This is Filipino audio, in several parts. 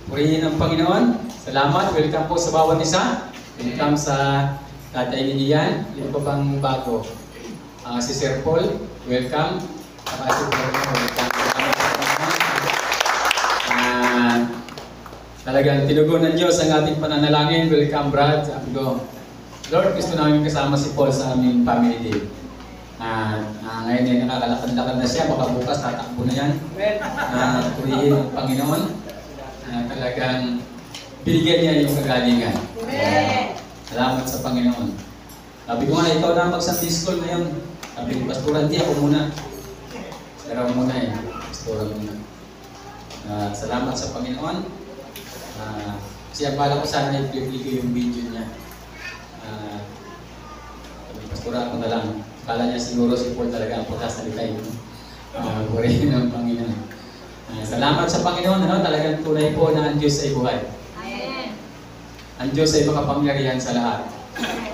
Purihin ang Panginoon. Salamat. Welcome po sa bawat isa. Welcome sa Tatay ni Ian. Yung pa bang bago? Si Sir Paul. Welcome. Saka si welcome. Talagang tinugon ng Diyos ang ating pananalangin. Welcome, Brad. Sabi ko, Lord, gusto namin kasama si Paul sa aming family day. Ngayon ay nakakalakad-lakad na siya. Baka bukas tatakbo na yan. Purihin ang Panginoon. Talagang binigyan niya yung kagalingan. Salamat sa Panginoon. Sabi ko nga, ikaw na mag-Sunday school ngayon. Sabi ko, Pastoran, di ako muna. Saraw muna eh. Pastoran muna. Salamat sa Panginoon. Siya pala ko sana i-click yung video niya. Sabi, Pastoran ko na lang. Kala niya siguro si Paul talaga ang pagkasalita yun. Purihin ang Panginoon. Salamat sa Panginoon, talagang tunay po na ang Diyos ay buhay. Amen. Ang Diyos ay makapangyarihan sa lahat.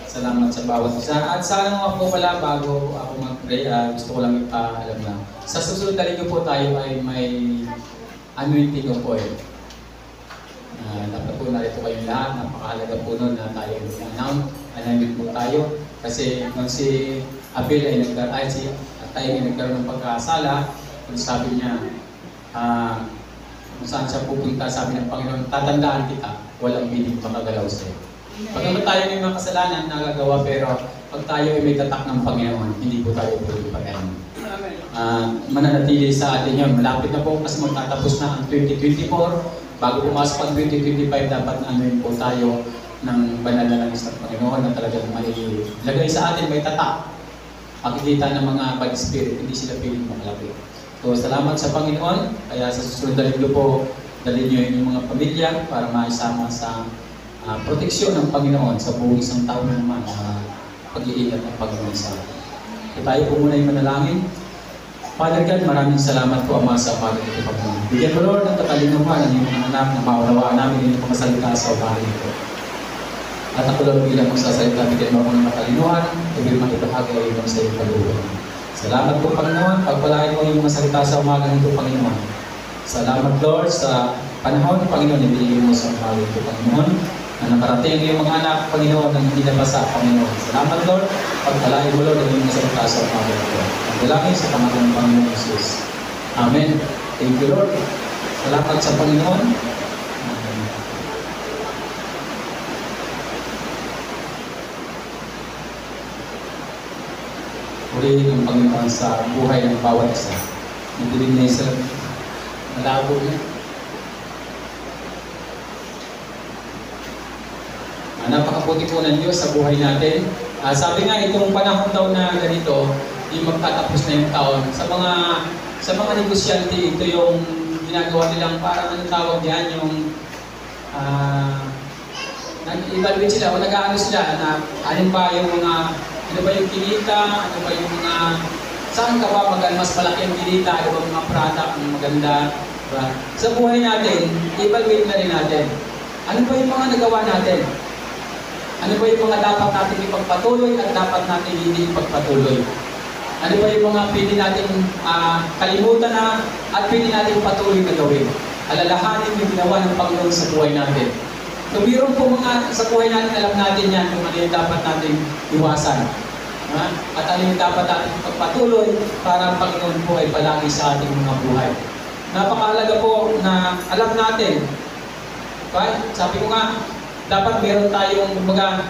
Salamat sa bawat isa. At sana nga po pala, bago ako mag-pray, gusto ko lang ipaalam na sa susunod na linggo po tayo ay may anointing of oil. Dapat po narito kayong lahat. Napakahalaga po nun na tayo anointing po tayo. Kasi nung si Abel ay nagkaroon ng pagkasala, kung sabi niya, kung saan siya pupunta, sabi ng Panginoon, tatandaan kita, walang biling makagalaw sa'yo. Pagkamat tayo may mga kasalanan nagagawa, pero pag tayo ay may tatak ng Panginoon, hindi po tayo pwede patayin. Mananatili sa atin yun. Malapit na po kasi magtatapos na ang 2024. Bago pumasok ang 2025, dapat na anuin po tayo ng banal na langis ng Panginoon na talagang mailagay sa atin may tatak. Makikita ng mga bad spirit, hindi sila piling makalapit. So, salamat sa Panginoon. Kaya sa susunod na linggo po, dalhin niyo yung mga pamilya para maisama sa proteksyon ng Panginoon sa buong isang taon naman pag-iingat ng Panginoon sa atin. So, tayo po muna yung manalangin. Father God, maraming salamat po, Ama, sa umaga nito, Panginoon. Bigyan mo, Lord, ng katalinuhan ang iyong mga anak na maunawaan namin yung mga salita sa umaga nito. At ako lang bilang magsasalita, bigyan mo ako ng katalinuhan, ibig makibahagi ay iyong sa iyong kaluluwa. Salamat po, Panginoon. Pagpalain mo yung mga salita sa umaga nito, Panginoon. Salamat, Lord, sa panahon, Panginoon, na binigay mo sa umaga nito, Panginoon. Na nakarating yung mga anak, Panginoon, na hindi nabasa, Panginoon. Salamat, Lord. Pagpalain mo, Lord, yung mga salita sa umaga nito. Ang dalangin sa pangalan ng Panginoon Jesus. Amen. Thank you, Lord. Salamat sa Panginoon. Purihin ang Panginoon sa buhay ng bawat isa. Hindi rin niya isa malabo niya. Napakaputi po ng Diyos sa buhay natin. Sabi nga, itong panahon daw na ganito, yung magtatapos na yung taon. Sa mga negosyante, ito yung ginagawa nilang parang anong tawag yan, yung nag-evaluate sila o nag-aano sila na alin ba yung mga ano ba yung kinita? Ano ba yung mga... Saan ka ba mas malaki ang kinita? Ano ba mga product? Ang maganda? Diba? Sa buhay natin, evaluate na rin natin. Ano ba yung mga nagawa natin? Ano ba yung mga dapat natin ipagpatuloy at dapat natin hindi ipagpatuloy? Ano ba yung mga pwede natin kalimutan na at pwede natin patuloy na gawin? Alalahanin yung ginawa ng Panginoon sa buhay natin. So, mayroon po mga sa buhay natin, alam natin yan kung ano yung dapat natin iwasan. At ano yung dapat natin pagpatuloy para ang Panginoon po ay palagi sa ating mga buhay. Napakahalaga po na alam natin. Right? Sabi ko nga, dapat meron tayong kumbaga,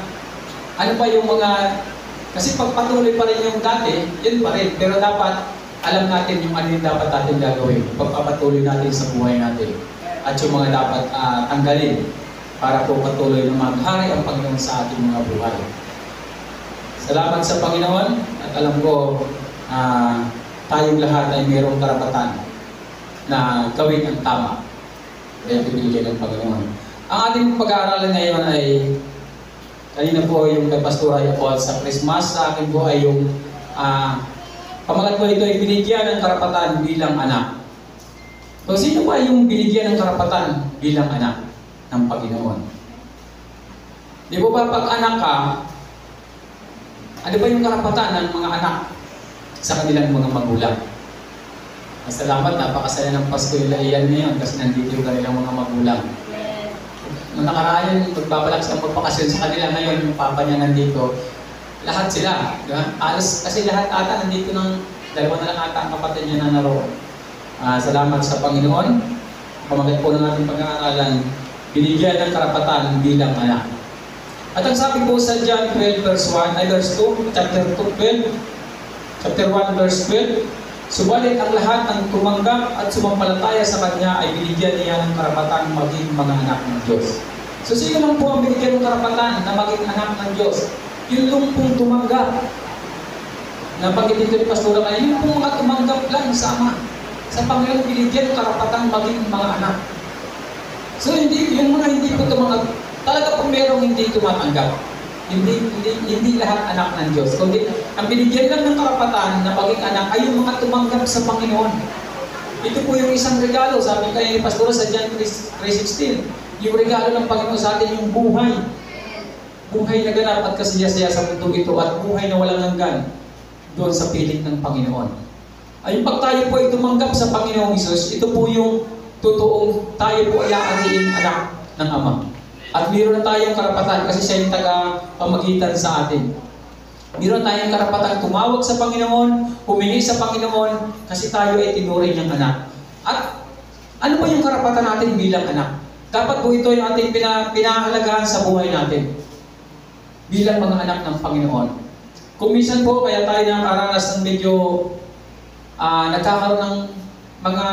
ano pa yung mga, kasi pagpatuloy pa rin yung dati, yun pa rin. Pero dapat alam natin yung ano yung dapat natin gagawin. Pagpapatuloy natin sa buhay natin. At yung mga dapat tanggalin para po patuloy na maghari ang Panginoon sa ating mga buhay. Salamat sa Panginoon at alam ko tayong lahat ay mayroong karapatan na gawin ang tama. Kaya pinigyan ng Panginoon. Ang ating pag-aaralan ngayon ay kanina po yung kay Pastor Ayapol sa Christmas. Sa akin po ay yung pamagat ko ito ay binigyan ng karapatan bilang anak. So sino ba yung binigyan ng karapatan bilang anak ng Panginoon? Di po ba pag anak ka, ano ba yung karapatan ng mga anak sa kanilang mga magulang? Salamat, napakasaya ng Pasko yung Ian ngayon kasi nandito yung kanilang mga magulang. Nung nakaraan, magbabalak siyang magpakasyon sa kanila. Ngayon, yung papa niya nandito. Lahat sila. Diba? Alos, kasi lahat ata nandito ng dalawa na lang ata ang kapatid niya na naroon. Salamat sa Panginoon. Pamagat po ng ating pag-aaralan, binigyan ng karapatan bilang anak. At ang sabi po sa John 12 verse 1, ay verse 2, chapter 1 verse 12, subalit ang lahat ng tumanggap at sumampalataya sa Kanya ay binigyan niya ng karapatan maging mga anak ng Diyos. So sino lang po ang binigyan ng karapatan na maging anak ng Diyos? Yung lumpong tumanggap. Napagin dito ni Pastora kayo, yung pong mga tumanggap lang sa Ama. Sa Panginoon binigyan ng karapatan maging mga anak. So yung mga hindi po tumanggap, talaga po merong hindi tumatanggap. Hindi lahat anak ng Diyos. Kundi ang binigyan lang ng karapatan na maging anak ay yung mga tumanggap sa Panginoon. Ito po yung isang regalo, sabi kayo ni Pastora sa John 3:16. Yung regalo ng Panginoon sa atin yung buhay. Buhay na ganap at kasaya-saya sa mundo ito at buhay na walang hanggan doon sa piling ng Panginoon. Ay pag tayo po ay tumanggap sa Panginoong Hesus, ito po yung totoong tayo po ay aariing anak ng Ama. At meron na tayong karapatan kasi siya yung taga-pamagitan sa atin. Meron tayong karapatan tumawag sa Panginoon, humingi sa Panginoon, kasi tayo ay tinuring niyang anak. At ano ba yung karapatan natin bilang anak? Dapat po ito yung ating pinahalagahan sa buhay natin bilang mga anak ng Panginoon. Kung minsan po, kaya tayo nakaranas ng medyo nagkakaroon ng mga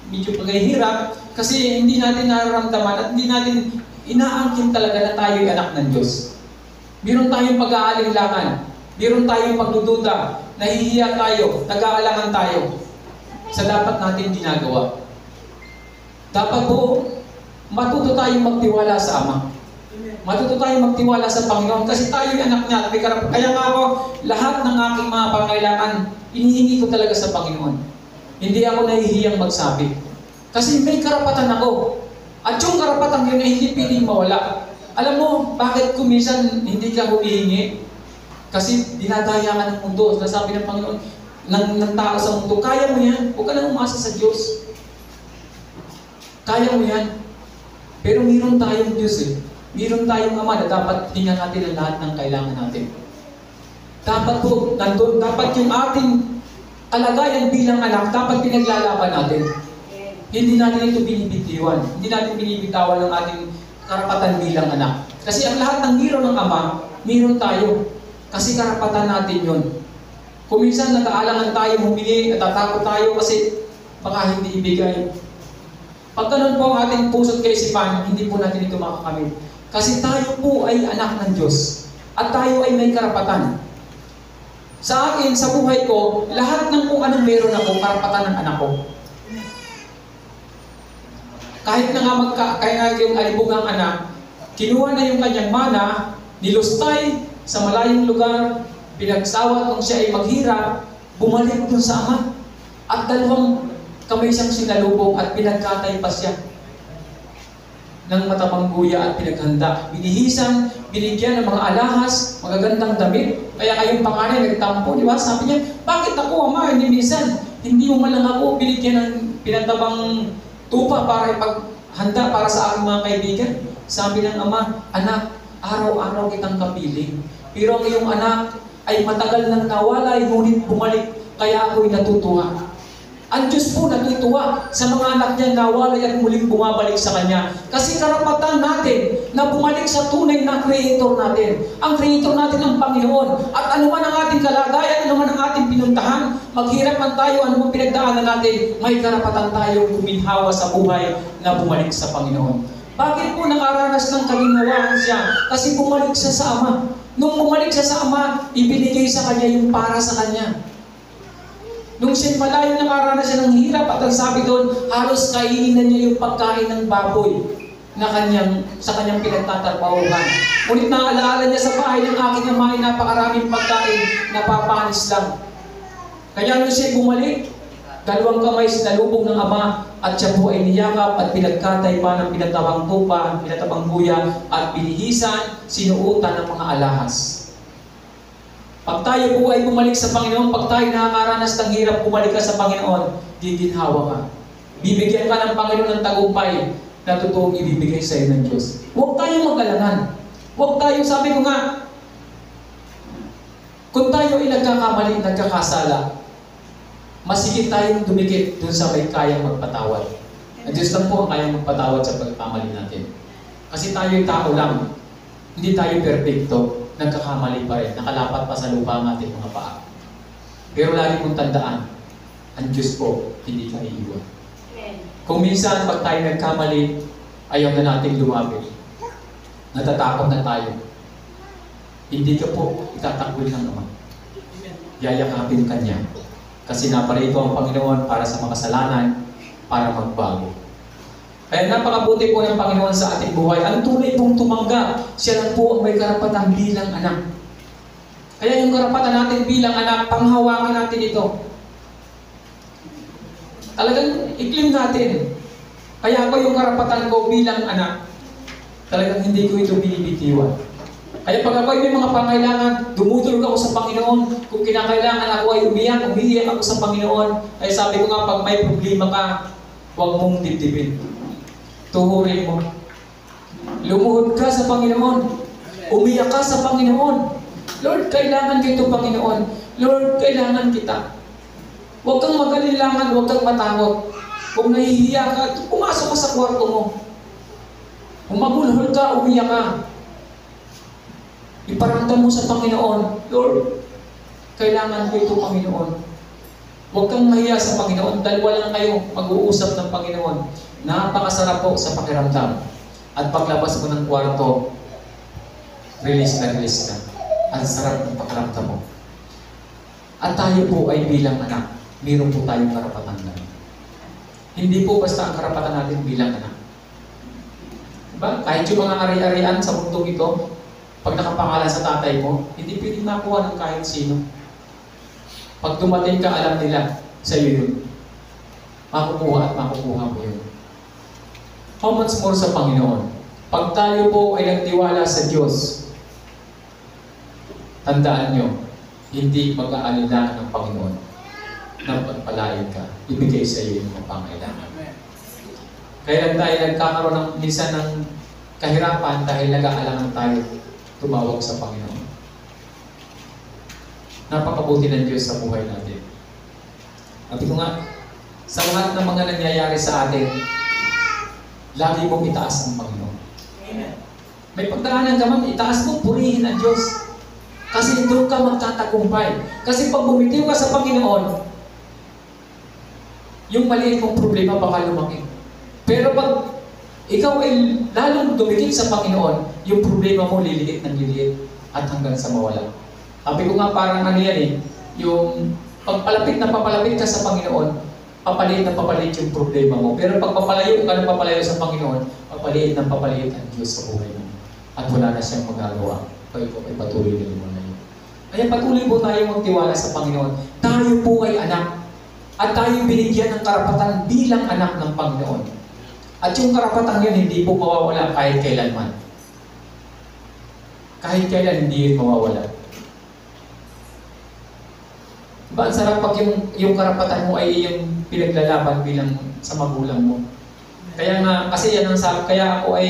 medyo paghihirap kasi hindi natin nararamdaman at hindi natin inaangkin talaga na tayo'y anak ng Diyos. Meron tayong pag-aalinlangan, meron tayong pagdududa, nahihiya tayo, nag-aalangan tayo sa dapat natin ginagawa. Dapat po, matuto tayong magtiwala sa Ama. Matuto tayong magtiwala sa Panginoon kasi tayo'y anak niya. Kaya nga ako, lahat ng aking mga pangailangan, inihingi ko talaga sa Panginoon. Hindi ako nahihiyang magsabi. Kasi may karapatan ako. At yung karapatan yun ay hindi piling mawala. Alam mo, bakit kung minsan hindi ka humihingi? Kasi dinadaya ka ng mundo. Nasabi ng Panginoon, ng tao sa mundo, kaya mo yan. Huwag ka nang umasa sa Diyos. Kaya mo yan. Pero meron tayong Diyos eh. Meron tayong Ama na dapat tingnan natin ang lahat ng kailangan natin. Dapat po, nandun, dapat yung ating kalagayan bilang anak, dapat pinaglalaban natin. Hindi natin ito binibitiwan. Hindi natin binibitawan ang ating karapatan bilang anak. Kasi ang lahat ng meron ng Ama, meron tayo. Kasi karapatan natin yun. Kung minsan nag-aalangan tayo, humingi, natatakot tayo kasi baka hindi ibigay. Pag ganun po ang ating puso't kaisipan, hindi po natin ito makakamit. Kasi tayo po ay anak ng Diyos. At tayo ay may karapatan. Sa akin, sa buhay ko, lahat ng kung anong meron ako, karapatan ng anak ko. Kahit na nga kaya yung alibugang anak, kinuha na yung kanyang mana, nilustay sa malayong lugar, pinagsawat kung siya ay maghirap, bumalik dun sa Ama. At dalawang kamay siyang sinalubong at pinagkatay pa siya ng matabang guya at pinaghanda. Binihisan, binigyan ng mga alahas, magagandang damit. Kaya kayong panganay nagtampo, di ba? Sabi niya, bakit ako, Ama, hindi minsan? Hindi mo man lang ako binigyan ng pinatabang tupa para ipaghanda para sa aking mga kaibigan. Sabi ng Ama, anak, araw-araw kitang kapiling. Pero ang iyong anak ay matagal nang nawalay, ngunit bumalik, kaya ako'y natutuwa. Ang Diyos po natutuwa sa mga anak niya nawalay at muling bumabalik sa Kanya. Kasi karapatan natin na bumalik sa tunay na Creator natin. Ang Creator natin ang Panginoon. At ano man ang ating kalagayan, ano man ang ating pinuntahan, maghirap man tayo, ano man pinagdaanan natin, may karapatan tayong kuminhawa sa buhay na bumalik sa Panginoon. Bakit po nakaranas ng kaginawaan siya? Kasi bumalik siya sa Ama. Nung bumalik siya sa Ama, ibinigay sa Kanya yung para sa Kanya. Nung siya malayo nakaranas siya ng hirap at ang sabi doon, halos kainin na niya yung pagkain ng baboy na sa kanyang pinagtatrabahuhan. Ngunit naalaala niya sa bahay ng aking Ama ay napakaraming pagkain na papanis lang. Kaya nung siya bumalik, dalawang kamay sinalubong ng Ama at siya po ay niyakap at pinagkatay pa ng pinatabang tupa, pinatabang buya at binihisan, sinuutan ng mga alahas. Pag tayo po ay bumalik sa Panginoon, pag tayo nakakaranas ng hirap, bumalik ka sa Panginoon, giginhawa ka. Bibigyan ka ng Panginoon ng tagumpay. na totoong ibibigay sa iyo ng Diyos. Huwag tayong mag-alangan. Huwag tayong, sabi ko nga, kung tayo ay nagkakamali, nagkakasala, masigit tayong dumikit dun sa may kayang magpatawad. Ang Diyos lang po ang kayang magpatawad sa pagkamali natin. Kasi tayo'y tao lang. Hindi tayo perfecto. Nagkakamali pa rin. Nakalapat pa sa lupa ang ating mga paa. Pero lagi mong tandaan, ang Diyos po, hindi ka iiwan. Kung minsan, pag tayo nagkamali, ayaw na nating lumapit. Natatakot na tayo. Hindi ka po itatakwil ng Ama. Yayakapin ka niya. Kasi naparito ang Panginoon para sa makasalanan, para magbago. Kaya napakabuti po ng Panginoon sa ating buhay. Ang tunay pong tumanggap, siya lang po ang may karapatan bilang anak. Kaya yung karapatan natin bilang anak, panghawakan natin ito. Talagang iklim natin. Kaya ako yung karapatan ko bilang anak, talagang hindi ko ito binibitiwan. Kaya pag ako ay may mga pangailangan, dumudulog ako sa Panginoon. Kung kinakailangan ako ay umiiyak ako sa Panginoon. Ay sabi ko nga, pag may problema ka, huwag mong dibdibin. Tuhurin mo. Lumuhod ka sa Panginoon. Umiyak ka sa Panginoon. Lord, kailangan kita, Panginoon. Lord, kailangan kita. Huwag kang mag-alilangan, huwag kang matakot. Kung nahihiya ka, pumasok ka sa kwarto mo. Kung magulhol ka, umiyak ka. Iparamdam mo sa Panginoon, Lord, kailangan ko ito, Panginoon. Huwag kang mahiya sa Panginoon. Dalawa lang kayo mag-uusap ng Panginoon. Napakasarap po sa pakiramdam. At paglabas mo ng kwarto, release na release ka. Ang sarap ng pakiramdam mo. At tayo po ay bilang anak. Meron po tayong karapatan na. Hindi po basta ang karapatan natin bilang anak. Diba? Kahit yung mga ari-arian sa mundong ito, pag nakapangalan sa tatay mo, hindi pwedeng makuha ng kahit sino. Pag dumating ka, alam nila, sa iyo yun. Makukuha at makukuha mo yun. How much more sa Panginoon? Pag tayo po ay nagtiwala sa Diyos, tandaan nyo, hindi mag-aalilangan ng Panginoon na pagpalain ka, ibigay sa iyo yung mga pangailangan. Kaya lang tayo nagkakaroon ng minsan ng kahirapan dahil nag-aalangan tayo tumawag sa Panginoon. Napakabuti ng Diyos sa buhay natin. Sabi ko nga, sa lahat ng mga nangyayari sa atin, lagi mong itaas ang Panginoon. Amen. May pagdaanan ka man, itaas mo, purihin ang Diyos. Kasi doon ka magtatagumpay. Kasi pag bumitiw ka sa Panginoon, yung maliit mong problema baka lumaki. Pero pag ikaw ay lalong dumikit sa Panginoon, yung problema mo liliit ng liliit at hanggang sa mawala. Sabi ko nga parang ano yan eh, yung pagpalapit na papalapit ka sa Panginoon, papalit na papalit yung problema mo. Pero pag papalayo ka na papalayo sa Panginoon, papalit na papalit ang Diyos sa buhay mo. At wala na siyang magagawa. Kaya po ay patuloy na mo na yun. Kaya patuloy po tayo magtiwala sa Panginoon. Tayo po ay anak. At tayo binigyan ng karapatan bilang anak ng Panginoon. At yung karapatan yun, hindi po mawawala kahit kailanman. Kahit kailan, hindi yun mawawala. Diba, ang sarap pag yung karapatan mo ay yung pinaglalaban bilang sa magulang mo. Kaya nga, kasi yan ang sabi, kaya ako ay,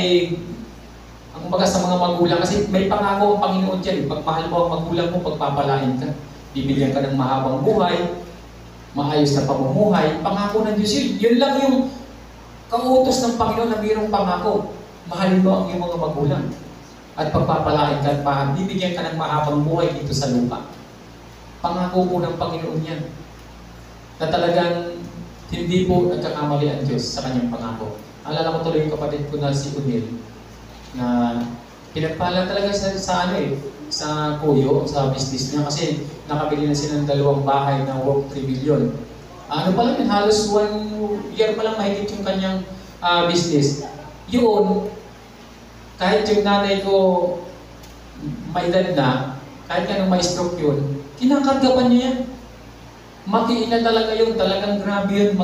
ang baga sa mga magulang, kasi may pangako ang Panginoon dyan. Pag mahal mo ang magulang mo, pagpapalain ka. Bibigyan ka ng mahabang buhay, maayos na pamumuhay. Pangako ng Diyos yun. Yun lang yung kautos ng Panginoon na mayroong pangako. Mahalin mo ang iyong mga magulang. At pagpapalain ka at bibigyan ka ng mahabang buhay dito sa lupa. Pangako po ng Panginoon yan. Na talagang hindi po nagkakamali ang Diyos sa kanyang pangako. Alala ko tuloy yung kapatid ko na si Unil na pinagpala talaga sa kuyo, sa business niya kasi nakabili na sila ng 2 bahay na worth 3 million. Ano pa lang yun, halos 1 year pa lang mahigit yung kanyang business. Yun, kahit yung nanay ko may edad na, kahit nga nung may stroke yun, kinakargapan niya yan. Makiina talaga yun, talagang grabe yun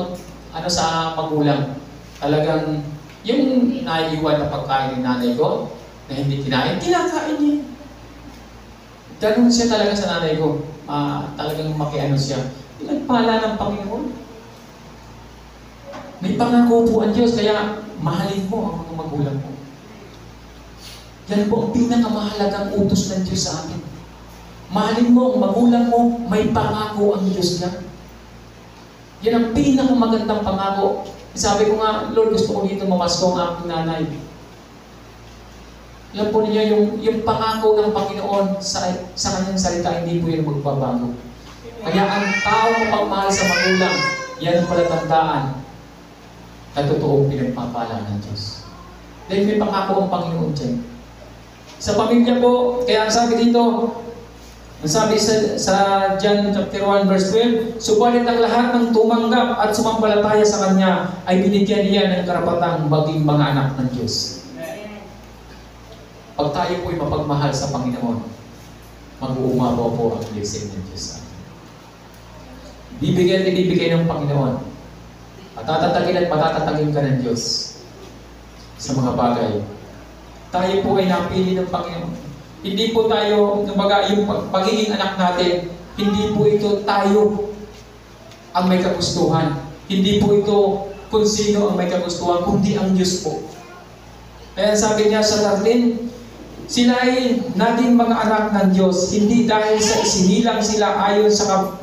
sa magulang. Talagang yung naiiwan na pagkain ng nanay ko, na hindi kinakain niya. Ganun siya talaga sa nanay ko. Talagang makiano siya. Pinagpala ng Panginoon. May pangako po ang Diyos. Kaya mahalin mo ang mga magulang mo. Yan po ang pinakamahalagang utos ng Diyos sa atin. Mahalin mo ang magulang mo, may pangako ang Diyos niya. Yan ang pinakamagandang pangako. Sabi ko nga, Lord, gusto ko dito mamasko ang aking nanay. Alam po niya, yung pangako ng Panginoon sa kanyang salita, hindi po yan magbabago. Kaya ang tao mapagmahal sa magulang, yan ang palatandaan na totoong pinagpapala ng Diyos. Dahil may pangako ang Panginoon dyan. Sa pamilya po, kaya ang sabi dito, ang sabi sa John chapter 1 verse 12, subalit ang lahat ng tumanggap at sumampalataya sa Kanya ay binigyan niya ng karapatang maging mga anak ng Diyos. Pag tayo po'y mapagmahal sa Panginoon, mag-uumabaw po ang blessing ng Diyos sa atin. Bibigyan at ibibigay ng Panginoon. Patatatagin at patatatagin ka ng Diyos sa mga bagay. Tayo po ay napili ng Panginoon. Hindi po tayo, kumbaga, yung pagiging anak natin, hindi po ito tayo ang may kagustuhan. Hindi po ito kung sino ang may kagustuhan, kundi ang Diyos po. Kaya sabi niya sa Darlene, sila ay naging mga anak ng Diyos, hindi dahil sa isinilang sila ayon sa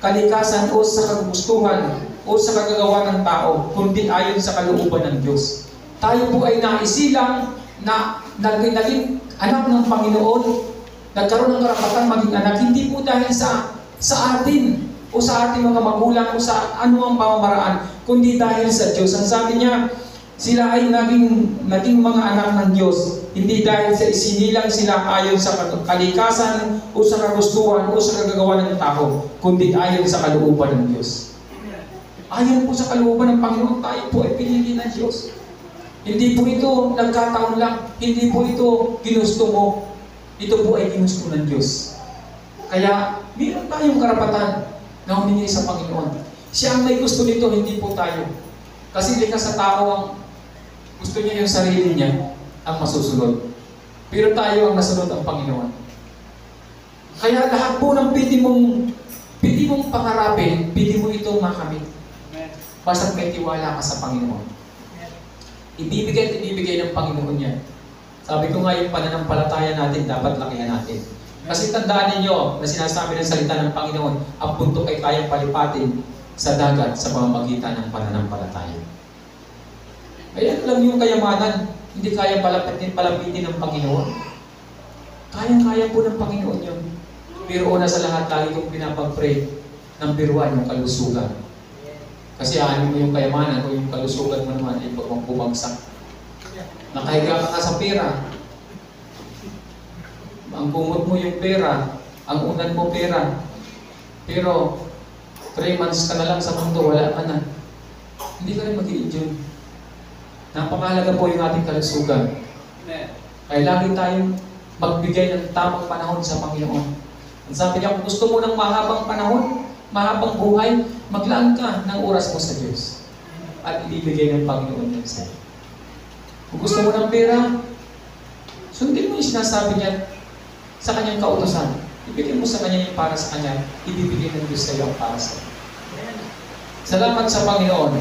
kalikasan o sa kagustuhan o sa kagagawa ng tao, kundi ayon sa kalooban ng Diyos. Tayo po ay naisilang na naging anak ng Panginoon, nagkaroon ng karapatan maging anak, hindi po dahil sa atin o sa ating mga magulang o sa anumang pamamaraan, kundi dahil sa Diyos. Ang sabi niya, sila ay naging mga anak ng Diyos, hindi dahil sa isinilang sila ayon sa kalikasan o sa kagustuhan o sa kagagawa ng tao, kundi ayon sa kalooban ng Diyos. Ayon po sa kalooban ng Panginoon, tayo po ay pinili ng Diyos. Hindi po ito nagkataon lang, hindi po ito ginusto mo, ito po ay ginusto ng Diyos. Kaya, meron tayong karapatan na humingi sa Panginoon. Siya ang may gusto nito, hindi po tayo. Kasi likas sa tao ang gusto niya yung sarili niya ang masusunod. Pero tayo ang nasunod ang Panginoon. Kaya lahat po ng pwede mong pangarapin, pwede mo itong makamit. Basta may tiwala ka sa Panginoon. Ibibigay ng Panginoon yan. Sabi ko nga yung pananampalataya natin, dapat lakihan natin. Kasi tandaan ninyo na sinasabi ng salita ng Panginoon, ang bundok ay kayang palipatin sa dagat sa pamamagitan ng pananampalataya. Ayan lang yung kayamanan, hindi kaya palapitin ng Panginoon. Kayang-kaya po ng Panginoon yun. Pero una sa lahat, lagi kong pinapag-pray ng biruan yung kalusugan. Kasi aanin mo yung kayamanan o yung kalusugan mo naman ay bumagsak. Nakahiga ka sa pera. Ang kumot mo yung pera, ang unan mo pera. Pero 3 months ka na lang sa mundo, wala ka na. Hindi ka rin mag-i-enjoy. Napakahalaga po yung ating kalusugan. Kaya lagi tayong magbigay ng tamang panahon sa Panginoon. Ang sabi niya, kung gusto mo ng mahabang panahon, mahabang buhay, maglaan ka ng oras mo sa Diyos. At ibibigay ng Panginoon yan sa'yo. Kung gusto mo ng pera, sundin mo yung sinasabi niya sa kanyang kautosan. Ibigay mo sa kanya yung para sa kanya, ibibigay ng Diyos sa iyo ang para sa iyo. Salamat sa Panginoon.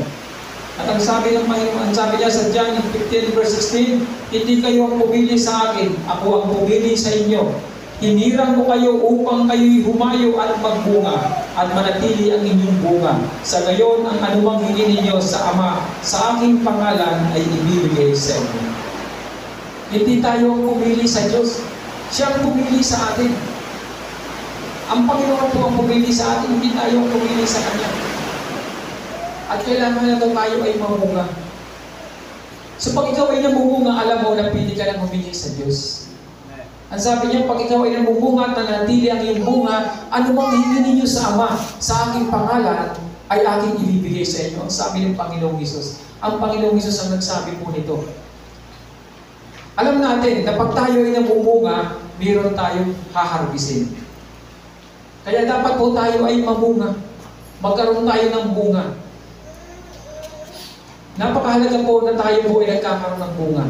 At ang sabi ng Panginoon, ang sabi niya sa John 15 verse 16, hindi kayo ang pumili sa akin, ako ang pumili sa inyo. Hinirang ko kayo upang kayo'y humayo at magbunga at manatili ang inyong bunga. Sa gayon, ang anumang hingin ninyo sa Ama, sa aking pangalan ay ibibigay sa inyo. Hindi tayo ang pumili sa Diyos. Siya ang pumili sa atin. Ang Panginoon po ang pumili sa atin, hindi tayo ang pumili sa Kanya. At kailangan na tayo ay mamunga. So pag ikaw ay namumunga, alam mo na pili ka lang humingi sa Diyos. Ang sabi niya, pag ikaw ay namumunga at nanatili ang iyong bunga, ano bang hingin ninyo sa Ama, sa aking pangalan, ay aking ibibigay sa inyo. Ang sabi ng Panginoong Hesus. Ang Panginoong Hesus ang nagsabi po nito. Alam natin na pag tayo ay namumunga, mayroon tayong haharbisin. Kaya dapat po tayo ay mamunga. Magkaroon tayo ng bunga. Napakahalaga po na tayo po ay nagkakaroon ng bunga.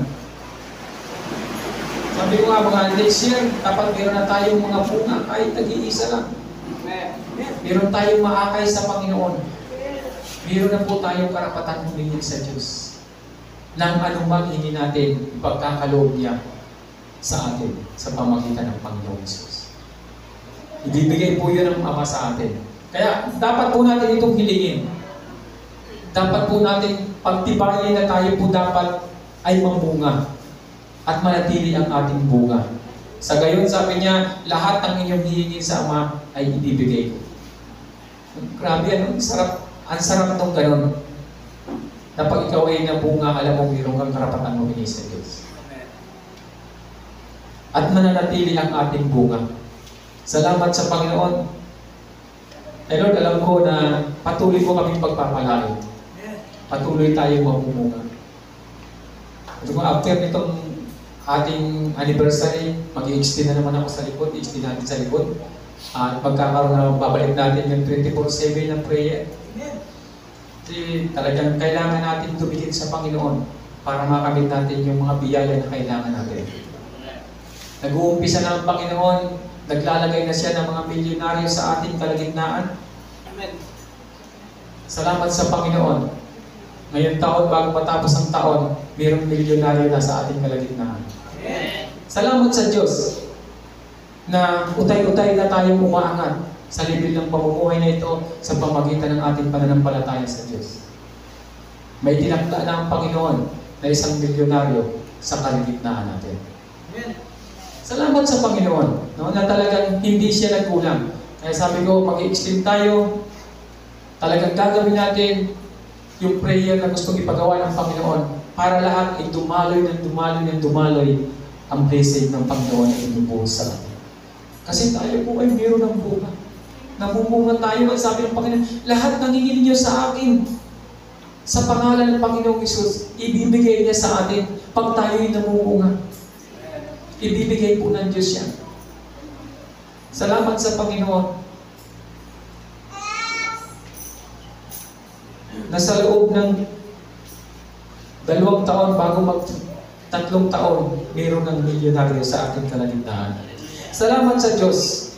Sabi ko nga mga next year, dapat meron na tayong mga bunga kahit nag-iisa lang. Meron tayong maakay sa Panginoon. Meron na po tayong karapatan humingi sa Diyos. ng anumang hindi natin ipagkakaloob niya sa atin sa pamagitan ng Panginoong Hesus. Ibibigay po yun ng Ama sa atin. Kaya dapat po natin itong hilingin. Dapat po natin pagtibayin na tayo po dapat ay mamunga at manatili ang ating bunga. Sa gayon, sabi niya, lahat ng inyong hihingin sa Ama ay ibibigay ko. Grabe, ang sarap nung ganon. Na pag ikaw ay nabunga, alam mo, mayroon kang karapatan mo sa Diyos. At mananatili ang ating bunga. Salamat sa Panginoon. Lord, alam ko na patuloy mo kaming pagpapalain. Patuloy tayong mamumunga. After nitong ating anniversary, mag-i-extend na naman ako sa likod, i-extend natin sa likod. At pagkakaroon na babalik natin yung 24/7 na prayer. Talagang kailangan natin tumingin sa Panginoon para makamit natin yung mga biyaya na kailangan natin. Nag-uumpisa na ang Panginoon, naglalagay na siya ng mga milyonaryo sa ating kalagitnaan. Amen. Salamat sa Panginoon. Ngayong taon, bago matapos ang taon, mayroong milyonaryo na sa ating kalagitnaan. Amen. Salamat sa Diyos na utay-utay na tayong umaangat sa libil ng pamumuhay na ito sa pamagitan ng ating pananampalataya sa Diyos. May tinakda na ang Panginoon na isang milyonaryo sa kalagitnaan natin. Amen. Salamat sa Panginoon, no, na talagang hindi siya nagkulang. Kaya sabi ko, mag-i-extend tayo, talagang gagawin natin yung prayer na gustong ipagawa ng Panginoon para lahat ay dumaloy ang blessing ng Panginoon na inubuhos sa atin. Kasi tayo po ay mayroon ng bunga. Namumunga tayo, ang sabi ng Panginoon, lahat ng hingin niyo sa akin, sa pangalan ng Panginoong Hesus, ibibigay niya sa atin pag tayo'y namumunga. Ibibigay po ng Diyos yan. Salamat sa Panginoon. Nasa loob ng 2 taon bago 3 taon, mayroon ng milyonaryo sa ating kalagitnaan. Salamat sa Diyos.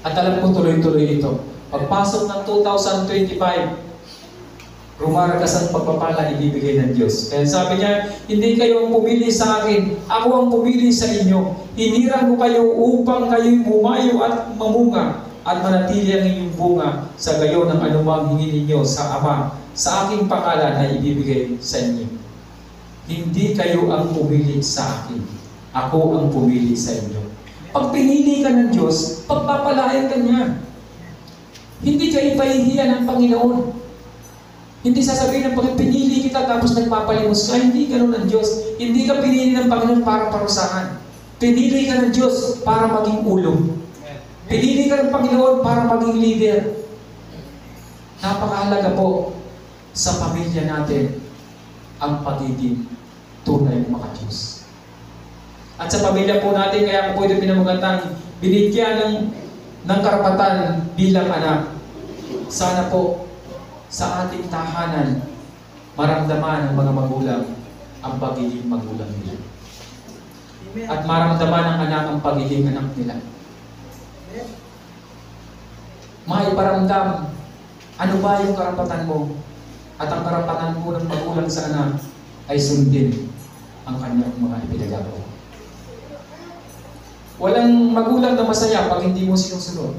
At alam ko tuloy-tuloy ito. Pagpasok ng 2025, rumaragas ang pagpapala ibibigay ng Diyos. Kaya sabi niya, hindi kayo ang pumili sa akin, ako ang pumili sa inyo. Hinirang ko kayo upang kayo'y bumayo at mamunga at manatili ang inyong bunga sa gayon ng anumang hingin ninyo sa Ama. Sa aking pangalan ay ibibigay sa inyo. Hindi kayo ang pumili sa akin. Ako ang pumili sa inyo. Pag pinili ka ng Diyos, pagpapalain ka niya. Hindi ka ipahihiyan ng Panginoon. Hindi sasabihin ng Panginoon, pinili kita tapos nagpapalimos ka. Hindi ganun ang Diyos. Hindi ka pinili ng Panginoon para parusahan. Pinili ka ng Diyos para maging ulo. Pinili ka ng Panginoon para maging leader. Napakahalaga po sa pamilya natin ang pagiging tunay ng mga Diyos. At sa pamilya po natin, kaya po ito pinamagatan, binigyan ng karapatan bilang anak. Sana po sa ating tahanan, maramdaman ng mga magulang ang pagiging magulang nila. At maramdaman ng anak ang pagiging anak nila. Maiparamdam, ano ba yung karapatan mo? At ang karapatan po ng magulang sa anak ay sundin ang kanyang mga ipinagagawa. Walang magulang na masaya pag hindi mo sinusunod.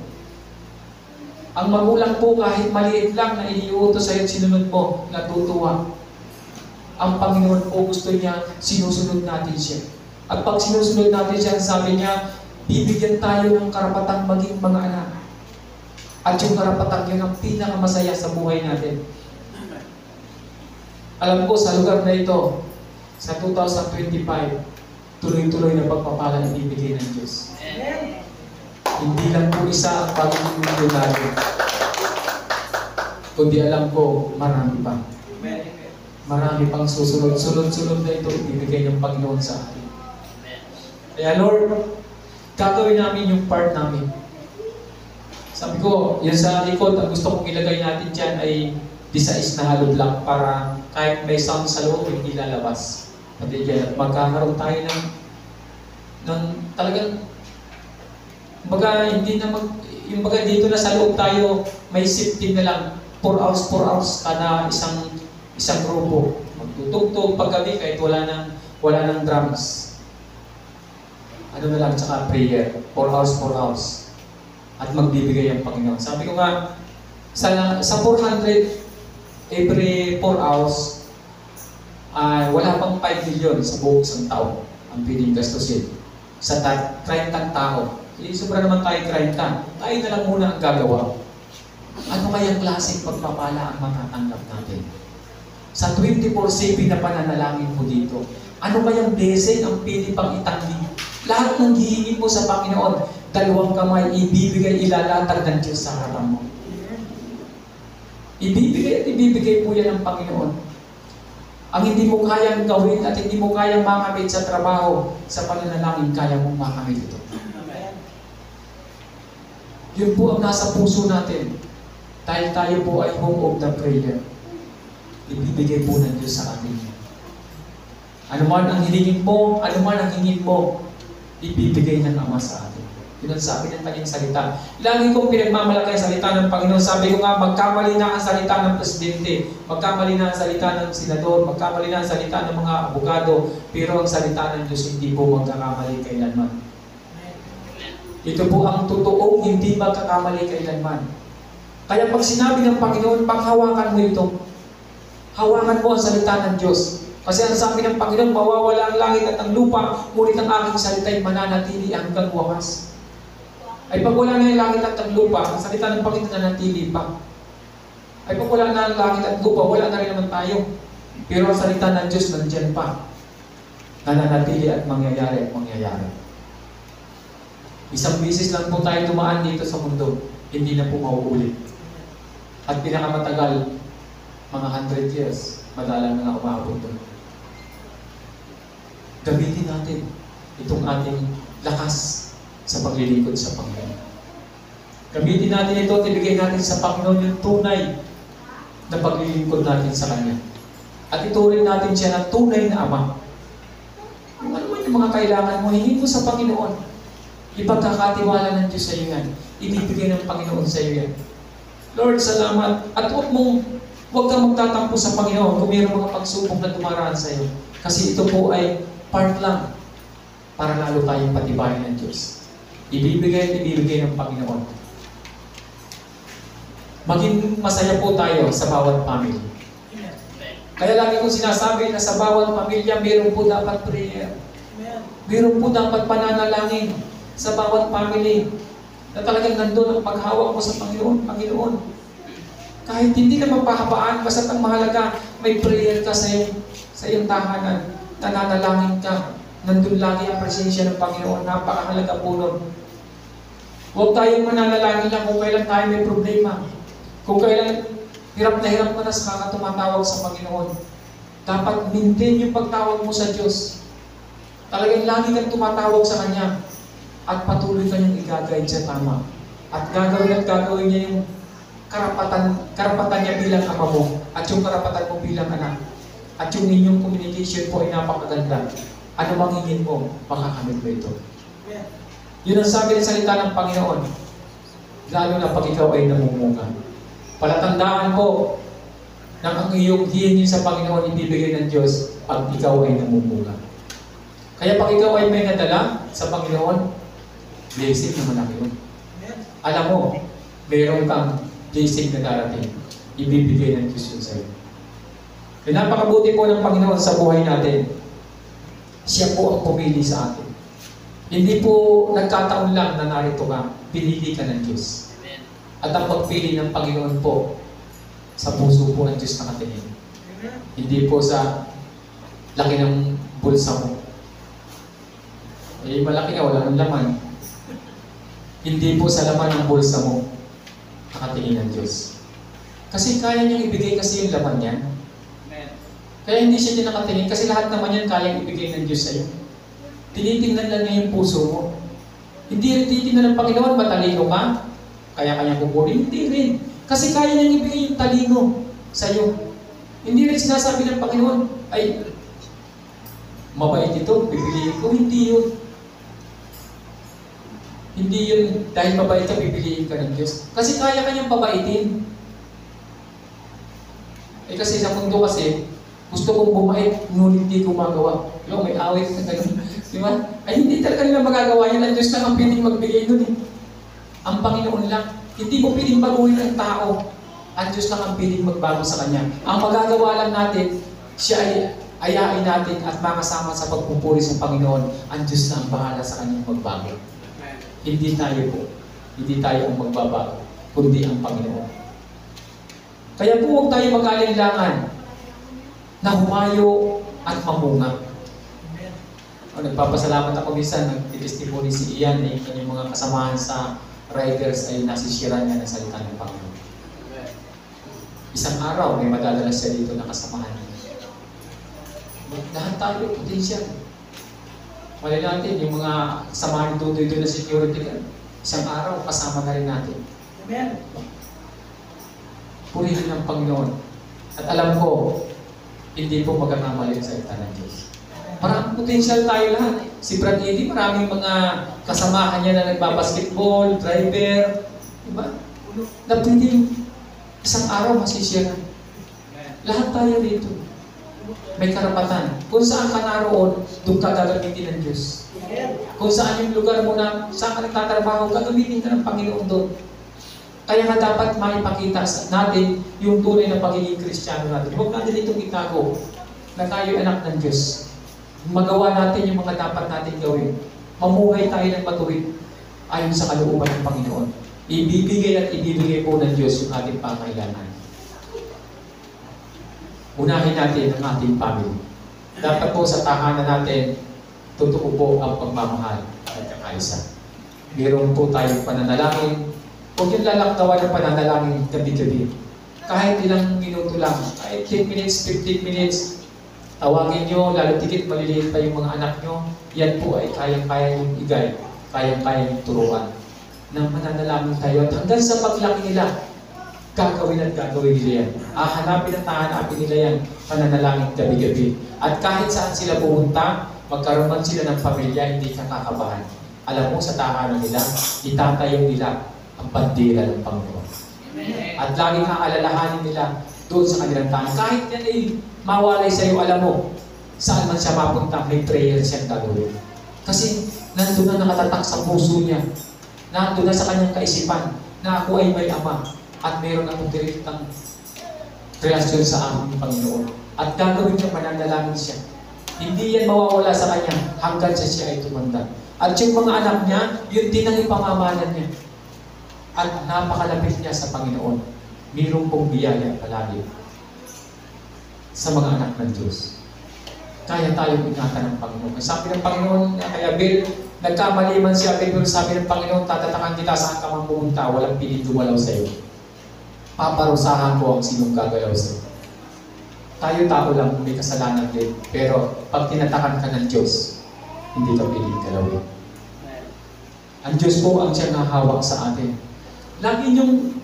Ang magulang po kahit maliit lang na iniuutos sa'yo at sinunod mo, natutuwa. Ang Panginoon po gusto niya, sinusunod natin siya. At pag sinusunod natin siya, sabi niya, bibigyan tayo ng karapatang maging mga anak. At yung karapatang yun ang pinakamasaya sa buhay natin. Alam ko sa lugar na ito, sa 2025, tuloy-tuloy na pagpapala na ibigay ng Diyos. Amen. Hindi lang po isa ang pagiging milyonaryo. Kundi alam ko, marami pa. Marami pang susunod na ito ibigay ng Panginoon sa atin. Kaya Lord, gagawin namin yung part namin. Sabi ko, yun sa likod, ang gusto kong ilagay natin dyan ay disais na hollow block para kahit may sound sa loob, hindi lalabas. Pati dyan, at magkakaroon tayo ng talagang hindi na yung baga dito na sa loob tayo, may safety na lang 4 hours kada isang grupo. Tutugtog paggabi kahit wala nang drums. Ano na lang, tsaka prayer. 4 hours, 4 hours. At magbibigay ang Panginoon. Sabi ko nga, sa 400 every 4 hours, wala pang 5 million sa buong isang taon ang pwedeng gastusin. Sa 30 tao. Sobra naman tayo 30. Tayo na lang muna ang gagawa. Ano kayang klaseng pagpapala ang matatanggap natin? Sa 24/7 na pananalangin mo dito, ano kayang blessing ang pili pang itanggi? Lahat ng hihingi mo sa Panginoon, 2 kamay, ibibigay, ilalatag ng Diyos sa harapan mo. Ibibigay at ibibigay po yan ng Panginoon. Ang hindi mo kayang gawin at hindi mo kayang makamit sa trabaho, sa pananalangin, kaya mong makamit ito. Yun po ang nasa puso natin. Dahil tayo po ay home of the prayer. Ibibigay po ng Diyos sa atin. Ano man ang hilingin mo, ano man ang hingin mo, ibibigay ng Ama sa atin. Yun ang sabi ng kanyang salita. Lagi kong pinagmamalaki ang salita ng Panginoon. Sabi ko nga, magkamali na ang salita ng presidente, magkamali na ang salita ng senador, magkamali na ang salita ng mga abogado, pero ang salita ng Diyos hindi po magkakamali kailanman. Ito po ang totoong hindi magkakamali kailanman. Kaya pag sinabi ng Panginoon, panghawakan mo ito. Hawakan mo ang salita ng Diyos. Kasi ang sabi ng Panginoon, mawawala ang langit at ang lupa, ngunit ang aking salita ay mananatili hanggang wakas. Ay pag wala na yung langit at ang lupa, ang salita ng Panginoon nanatili pa. Ay pag wala na ang langit at lupa, wala na rin naman tayo. Pero ang salita ng Diyos nandiyan pa. Nananatili at mangyayari at mangyayari. Isang bisis lang po tayo dumaan dito sa mundo, hindi na po mauulit. At pinakamatagal, mga 100 years, madalang na umabot doon. Gamitin natin itong ating lakas sa paglilingkod sa Panginoon. Gamitin natin ito at ibigay natin sa Panginoon yung tunay na paglilingkod natin sa Kanya. At ituring natin siya ng tunay na Ama. Kung ano man yung mga kailangan mo, hingin mo sa Panginoon. Ipagkakatiwala ng Diyos sa iyo yan. Ibibigay ng Panginoon sa iyo yan. Lord, salamat. At huwag kang magtatampo sa Panginoon kung mayroong mga pagsubok na dumaraan sa iyo. Kasi ito po ay part lang para lalo tayong patibayan ng Diyos. Ibibigay at ibibigay ng Panginoon. Maging masaya po tayo sa bawat family. Kaya lagi kong sinasabi na sa bawat pamilya, mayroon po dapat prayer. Mayroon po dapat pananalangin sa bawat family na talagang nandun ang paghawak mo sa Panginoon. Kahit hindi ka mapahabaan, basta ang mahalaga, may prayer ka sa iyong tahanan, nananalangin ka, nandun lagi ang presensya ng Panginoon, napakahalaga po nun. Huwag tayong mananalangin lang kung kailan tayo may problema, kung kailan hirap na hirap ka na sa kakatumatawag sa Panginoon. Dapat maintain yung pagtawag mo sa Diyos. Talagang lagi kang tumatawag sa Kanya. At patuloy kanyang i-guide sa tama. At gagawin niya yung karapatan niya bilang ama mo at yung karapatan mo bilang anak. At yung inyong communication po ay napakaganda. Ano mang hingin mo, makakamit mo ito. Yun ang sabi ng salita ng Panginoon. Lalo na pag ikaw ay namumunga. Palatandaan po na ang iyong hingin sa Panginoon ibibigay ng Diyos pag ikaw ay namumunga. Kaya pag ikaw ay may nadala sa Panginoon, blessing na malaki yun. Alam mo, mayroon kang blessing na darating. Ibibigay ng Diyos yun sa'yo. Kaya napakabuti po ng Panginoon sa buhay natin. Siya po ang pumili sa atin. Hindi po nagkataon lang na narito ka. Pinili ka ng Diyos. At ang pagpili ng Panginoon po, sa puso po ng Diyos nakatingin. Hindi po sa laki ng bulsa mo. Eh, malaki na, wala ng laman. Hindi po sa laman ng bulsa mo nakatingin ng Diyos. Kasi kaya niyang ibigay kasi yung laman niya. Kaya hindi siya din nakatingin kasi lahat naman yan kayang ibigay ng Diyos sa iyo. Tinitingnan lang niya yung puso mo. Hindi rin titingnan ng Panginoon, matalino ka? Kaya kanya kukunin? Hindi rin. Kasi kaya niyang ibigay yung talino sa iyo. Hindi rin sinasabi ng Panginoon, ay, mabait ito, pipiliin ko. Hindi yun. Hindi yun, dahil mabait ka, pipiliin ka ng Diyos. Kasi kaya kanyang pabaitin. Eh kasi sa mundo kasi, Gusto kong bumait, ngunit di gumagawa. Yung may awit na gano'n. Di ba? Ay hindi talaga nila magagawa yan. Ang Diyos lang ang pwedeng magbigay nun eh. Ang Panginoon lang. Hindi mo pwedeng baguhin ang tao. Ang Diyos lang ang pwedeng magbago sa Kanya. Ang magagawa lang natin, siya ay ayain natin at makasama sa pagpupuri sa Panginoon. Ang Diyos na ang bahala sa Kanyang magbago. Hindi tayo po. Hindi tayo ang magbabago, kundi ang Panginoon. Kaya po huwag tayo mag-alinlangan na humayo at mamunga. Nagpapasalamat ako minsan, nag-testimony si Ian na yung kanyang mga kasamahan sa riders ay nasisiran niya ng salita ng Panginoon. Isang araw, may madadala siya dito na kasamahan niya. Lahat tayo, potential. Wala natin, yung mga kasamahan doon na security guard, isang araw, kasama na rin natin. Amen. Purihin ng Panginoon. At alam ko, hindi po magkakamali sa salita ng Diyos. Maraming potential tayo lahat. Si Brad Eddie, maraming mga kasamahan niya na nagbabasketball, driver, diba? Na pwedeng isang araw masisiyahan. Lahat tayo dito. May karapatan. Kung saan ka naroon, doon ka gagamitin ng Diyos. Kung saan yung lugar mo na, saan ka nagtatrabaho, gagamitin ka ng Panginoon doon. Kaya nga dapat maipakita natin yung tunay na pagiging Kristiyano natin. Huwag natin itong itago na tayo anak ng Diyos. Magawa natin yung mga dapat natin gawin. Mamuhay tayo ng matuwid ayon sa kalooban ng Panginoon. Ibibigay at ibibigay po ng Diyos yung ating pangailangan. Unahin natin ang ating family. Dapat po sa tahanan natin, totoo po ang pagmamahal at kakaisa. Meron po tayong pananalangin. Huwag yung lalaktawan ng pananalangin gabi-gabi. Kahit ilang minuto lang, kahit 10 minutes, 15 minutes, tawagin nyo, lalo tigit maliliit pa yung mga anak nyo, yan po ay kayang-kaya yung igay, kayang-kaya yung turuan. Na mananalangin tayo at hanggang sa paglaki nila, gagawin at gagawin nila yan. Hanapin at hahanapin nila yan, pananalangin gabi-gabi. At kahit saan sila pumunta, magkaroon man sila ng pamilya, hindi ka kakabahan. Alam mo, sa tahanan nila, itatayo nila ang bandera ng Panginoon. At laging aalalahanin nila doon sa kanilang tahanan. Kahit yan ay mawalay sa iyo, alam mo, saan man siya mapunta, may prayer siyang gagawin. Kasi nandun na nakatatak sa puso niya. Nandun na sa kanyang kaisipan na ako ay may ama at meron akong direktang relasyon sa aming Panginoon. At gagawin niya, mananalangin siya. Hindi yan mawawala sa kanya hanggang siya ay tumanda. At yung mga anak niya, yun din ang ipamamalan niya. At napakalapit niya sa Panginoon. Mayroon pong biyaya palagi sa mga anak ng Diyos. Kaya tayong ingatan ng Panginoon. Sabi ng Panginoon, kaya Bill, nagkamali man siya, pero sabi ng Panginoon, tatatakan kita saan ka man pumunta, walang pinidumalaw sa iyo. Paparusahan ko ang sinong gagalaw sa iyo. Tayo tao lang, may kasalanan din. Pero pag tinatakan ka ng Diyos, hindi ka piling galawin. Ang Diyos po ang siyang nahawak sa atin. Lagi niyong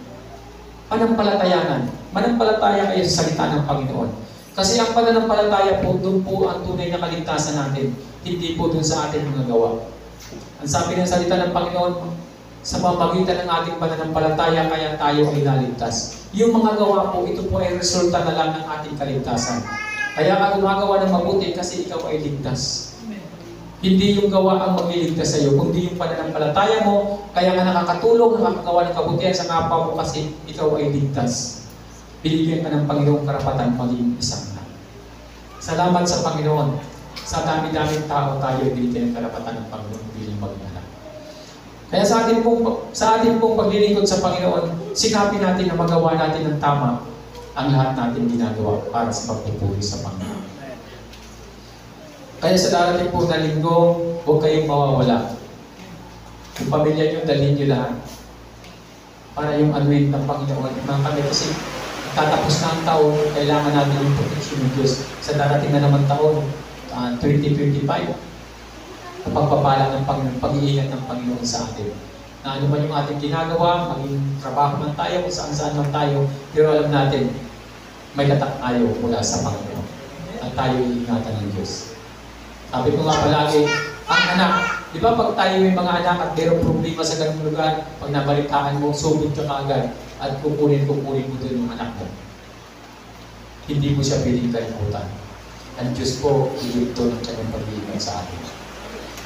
panampalatayanan. Manampalataya kayo sa salita ng Panginoon. Kasi ang pananampalataya po, doon po ang tunay na kaligtasan natin. Hindi po doon sa ating mga gawa. Ang sabi ng salita ng Panginoon, sa pamamagitan ng ating pananampalataya, kaya tayo ay naligtas. Yung mga gawa po, ito po ay resulta na lang ng ating kaligtasan. Kaya ka gumagawa ng mabuti kasi ikaw ay ligtas. Hindi yung gawa ang magliligtas sa iyo, kundi yung pananampalataya mo, kaya nga nakakatulong, nakakagawa ng kabutihan sa kapwa mo kasi ikaw ay ligtas. Binigyan ka ng Panginoong karapatan maging isang na. Salamat sa Panginoon. Sa dami-daming tao tayo binigyan ng karapatan ng Panginoon bilang maging anak. Kaya sa ating pong paglilingkod sa Panginoon, sikapin natin na magawa natin ng tama ang lahat natin ginagawa para sa pagpupuri sa Panginoon. Kaya sa darating po na linggo, huwag kayong mawawala. Yung pamilya nyo, dalhin nyo lahat. Para yung anuin ng Panginoon. Mga kami kasi tatapos na ang taon, kailangan natin yung protection ng Diyos. Sa darating na naman taon, 2025, pagpapala ng Panginoon, pag-iingat ng Panginoon sa atin. Na ano man yung ating ginagawa, maging trabaho man tayo, kung saan-saan man tayo, pero alam natin, may tatak tayo mula sa Panginoon. At tayo iingatan ng Diyos. Sabi ko nga palagi, ang anak, di ba pag tayo may mga anak at mayroong problema sa ganung lugar, pag nabalitaan mo, sugod ka kaagad at kukunin mo doon yung anak mo. hindi mo siya pwedeng kalimutan. Ang Diyos po, iligto ng kanyang pag-iingat sa atin.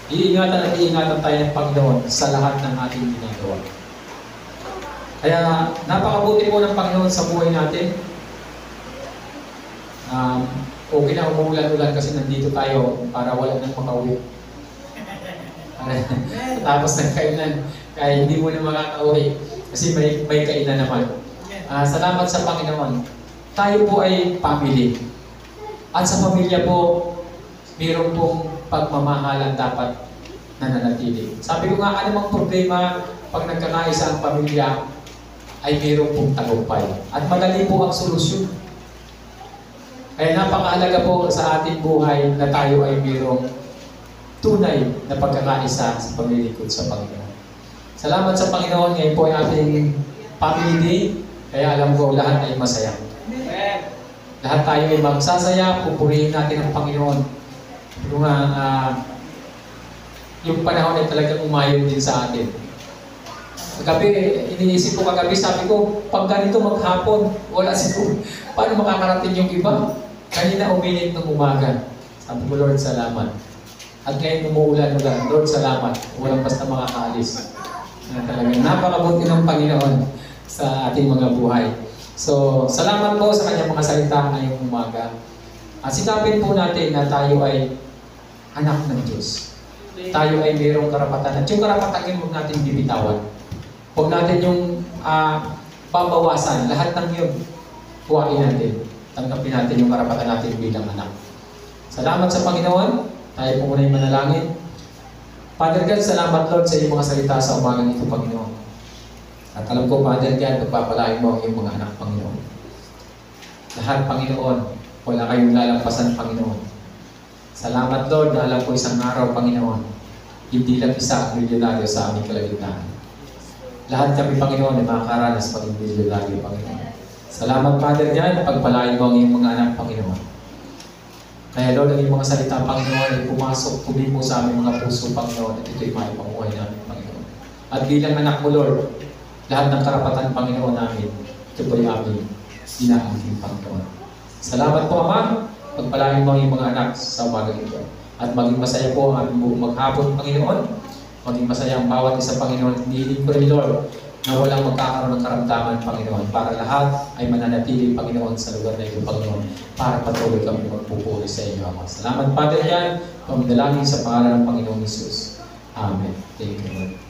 Iingatan at iingatan tayo ng Panginoon sa lahat ng ating ginagawa. Kaya napakabuti po ng Panginoon sa buhay natin. Okay na umuulan-ulan kasi nandito tayo para wala nang makauwi. Tapos ng kainan, kaya hindi mo na makakauwi kasi may kainan naman. Salamat sa Panginoon. Tayo po ay family. At sa pamilya po, mayroon pong pagmamahalan dapat nananatili. Sabi ko nga, anumang problema pag nagkakaisa ang pamilya, ay mayroon pong tagumpay. At madali po ang solusyon. Kaya napakahalaga po sa ating buhay na tayo ay mayroong tunay na pagkakaisa sa paglilingkod sa Panginoon. Salamat sa Panginoon. Ngayon po ay ating Family Day. Kaya alam ko lahat ay masaya. Lahat tayo ay magsasaya, pupurihin natin ang Panginoon. Yung panahon ay talagang umayon din sa atin. Kagabi, iniisip ko kagabi, sabi ko, pag ganito maghapon, wala siguro. Paano makakarating yung iba? Kanina uminit ng umaga. Sabi ko, Lord, salamat. At ngayon umuulan-ulan, Lord, salamat. Walang basta makakaalis. Talagang napakabuti ng Panginoon sa ating mga buhay. So, salamat po sa kanyang mga salita ngayong umaga. Sikapin po natin na tayo ay anak ng Diyos. Tayo ay mayroong karapatan. At yung karapatan yun, huwag natin bibitawan. Huwag natin yung babawasan. Lahat ng yun, huwain natin. Tanggapin natin yung karapatan natin bilang anak. Salamat sa Panginoon. Tayo po muna yung manalangin. Father God, salamat Lord sa iyong mga salita sa umagang ito, Panginoon. At alam ko, Father God, pagpapalain mo ang iyong mga anak, Panginoon. Lahat, Panginoon, wala kayong lalampasan, Panginoon. Salamat, Lord, na alam ko isang araw, Panginoon, hindi lang isa ang milyonaryo sa aming kalagitnaan. Lahat kami, Panginoon, ay makakaranas paging milyonaryo, Panginoon. Salamat, Father God, pagpalain mo ang iyong mga anak, Panginoon. Kaya, Lord, ang iyong mga salita, Panginoon, ay pumasok, tumimo sa aming mga puso, Panginoon, at ito'y maipanguhay namin, Panginoon. At bilang anak mo, Lord, lahat ng karapatan, Panginoon namin, ito po'y aming inaangking, Panginoon. Salamat po, Ama. Pagpalain mo ang mga anak sa umaga ito. At maging masaya po ang aming buong maghapon, Panginoon. Maging masaya ang bawat isa, Panginoon. Hinihiling ko rin, Lord, na walang magkakaroon ng karamdaman, Panginoon. Para lahat ay mananatili, Panginoon, sa lugar na ito, Panginoon. Para patuloy kami magpupuri sa iyo, Ama. Salamat, Father God. Pamdalangin sa pangalan ng Panginoon Jesus. Amen. Thank you, Lord.